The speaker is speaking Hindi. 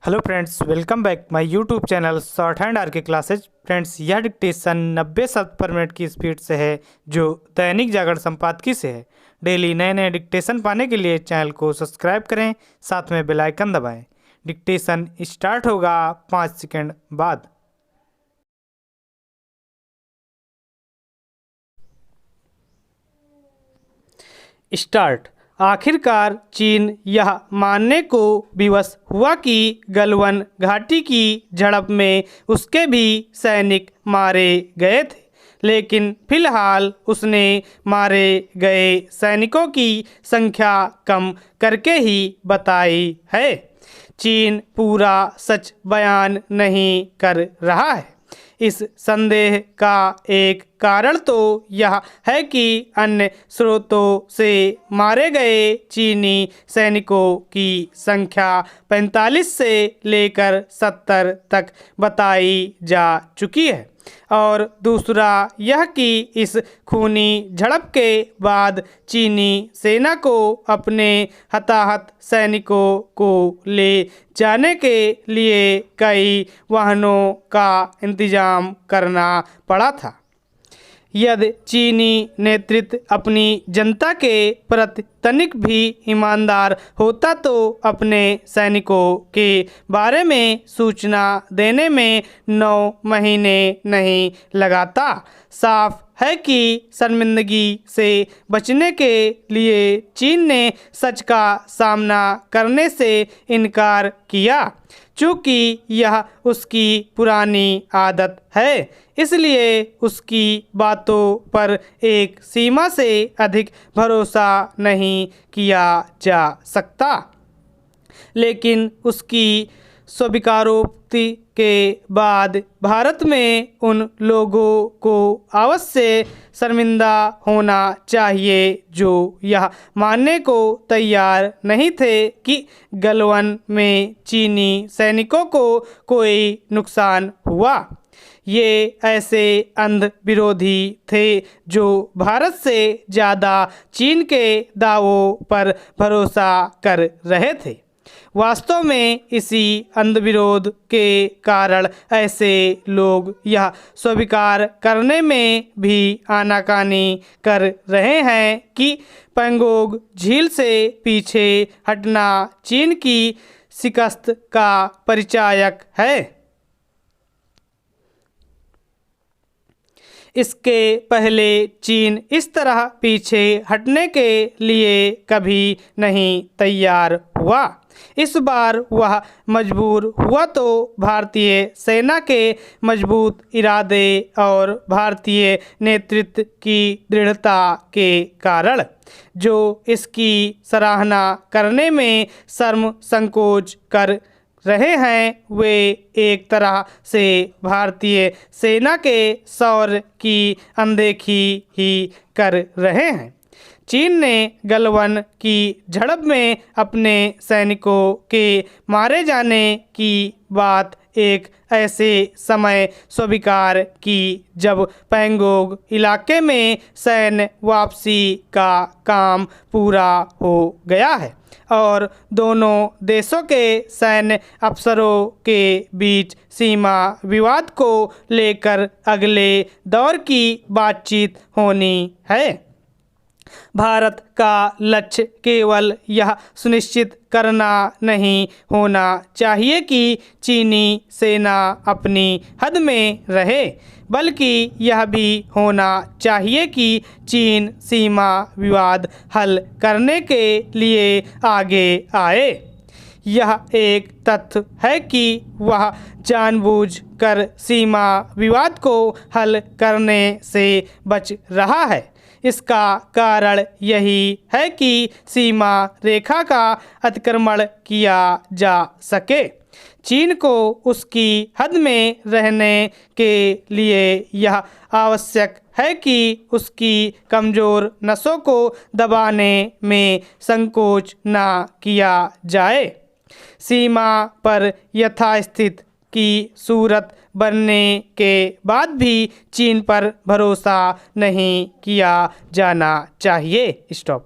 Hello friends, welcome back my YouTube channel short hand R K classes. Friends, यह डिक्टेशन 90 शब्द पर मिनट की स्पीड से है, जो दैनिक जागरण संपादकीय से है। डेली नए नए डिक्टेशन पाने के लिए चैनल को सब्सक्राइब करें, साथ में बेल आइकन दबाएं। डिक्टेशन स्टार्ट होगा 5 सेकंड बाद। स्टार्ट। आखिरकार चीन यह मानने को विवश हुआ कि गलवान घाटी की झड़प में उसके भी सैनिक मारे गए थे, लेकिन फिलहाल उसने मारे गए सैनिकों की संख्या कम करके ही बताई है। चीन पूरा सच बयान नहीं कर रहा है। इस संदेह का एक कारण तो यह है कि अन्य स्रोतों से मारे गए चीनी सैनिकों की संख्या 45 से लेकर 70 तक बताई जा चुकी है, और दूसरा यह कि इस खूनी झड़प के बाद चीनी सेना को अपने हताहत सैनिकों को ले जाने के लिए कई वाहनों का इंतजाम करना पड़ा था। यदि चीनी नेतृत्व अपनी जनता के प्रति तनिक भी ईमानदार होता तो अपने सैनिकों के बारे में सूचना देने में 9 महीने नहीं लगाता। साफ है कि शर्मिंदगी से बचने के लिए चीन ने सच का सामना करने से इनकार किया। चूँकि यह उसकी पुरानी आदत है, इसलिए उसकी बातों पर एक सीमा से अधिक भरोसा नहीं किया जा सकता। लेकिन उसकी स्वीकारोक्ति के बाद भारत में उन लोगों को अवश्य शर्मिंदा होना चाहिए जो यह मानने को तैयार नहीं थे कि गलवान में चीनी सैनिकों को कोई नुकसान हुआ। ये ऐसे अंध विरोधी थे जो भारत से ज़्यादा चीन के दावों पर भरोसा कर रहे थे। वास्तव में इसी अंधविरोध के कारण ऐसे लोग यह स्वीकार करने में भी आनाकानी कर रहे हैं कि पैंगोंग झील से पीछे हटना चीन की शिकस्त का परिचायक है। इसके पहले चीन इस तरह पीछे हटने के लिए कभी नहीं तैयार हुआ। इस बार वह मजबूर हुआ तो भारतीय सेना के मजबूत इरादे और भारतीय नेतृत्व की दृढ़ता के कारण, जो इसकी सराहना करने में शर्म संकोच कर रहे हैं। वे एक तरह से भारतीय सेना के शौर्य की अनदेखी ही कर रहे हैं। चीन ने गलवान की झड़प में अपने सैनिकों के मारे जाने की बात एक ऐसे समय स्वीकार की जब पैंगोंग इलाके में सैन्य वापसी का काम पूरा हो गया है और दोनों देशों के सैन्य अफसरों के बीच सीमा विवाद को लेकर अगले दौर की बातचीत होनी है। भारत का लक्ष्य केवल यह सुनिश्चित करना नहीं होना चाहिए कि चीनी सेना अपनी हद में रहे, बल्कि यह भी होना चाहिए कि चीन सीमा विवाद हल करने के लिए आगे आए। यह एक तथ्य है कि वह जानबूझकर सीमा विवाद को हल करने से बच रहा है। इसका कारण यही है कि सीमा रेखा का अतिक्रमण किया जा सके। चीन को उसकी हद में रहने के लिए यह आवश्यक है कि उसकी कमज़ोर नसों को दबाने में संकोच न किया जाए। सीमा पर यथास्थिति की सूरत बनने के बाद भी चीन पर भरोसा नहीं किया जाना चाहिए। स्टॉप।